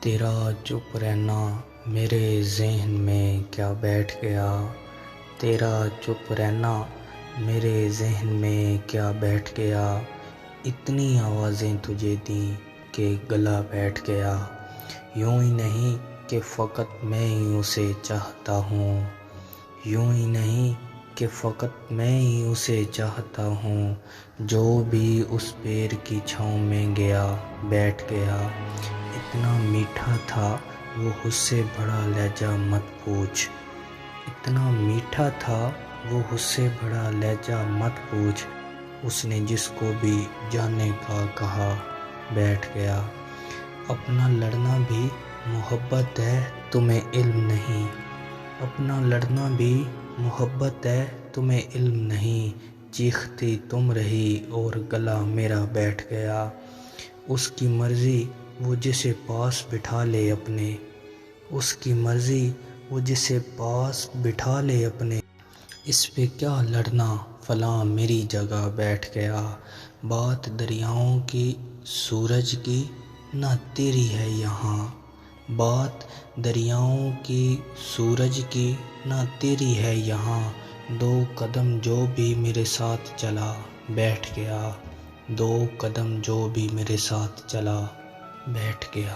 تیرا چپ رہنا میرے ذہن میں کیا بیٹھ گیا، تیرا چپ رہنا میرے ذہن میں کیا بیٹھ گیا، اتنی آوازیں تجھے دیں کہ گلا بیٹھ گیا، یوں ہی نہیں کہ فقط میں ہی اسے چاہتا ہوں، یوں ہی نہیں کہ فقط میں ہی اسے چاہتا ہوں، جو بھی اس پیر کی چھاؤں میں گیا بیٹھ گیا، اتنا میٹھا تھا وہ حد سے بڑا لہجہ مت پوچھ، اتنا میٹھا تھا وہ حد سے بڑا لہجہ مت پوچھ، اس نے جس کو بھی جانے کا کہا بیٹھ گیا، اپنا لڑنا بھی محبت ہے تمہیں علم نہیں، اپنا لڑنا بھی محبت ہے تمہیں علم نہیں، چیختی تم رہی اور گلا میرا بیٹھ گیا، اس کی مرضی وہ جسے پاس بٹھا لے اپنے، اس کی مرضی وہ جسے پاس بٹھا لے اپنے، اس پہ کیا لڑنا فلاں میری جگہ بیٹھ گیا، بات دریاؤں کی سورج کی نہ تیری ہے یہاں، بات دریاؤں کی سورج کی نہ تیری ہے یہاں، دو قدم جو بھی میرے ساتھ چلا بیٹھ گیا، دو قدم جو بھی میرے ساتھ چلا بیٹھ گیا۔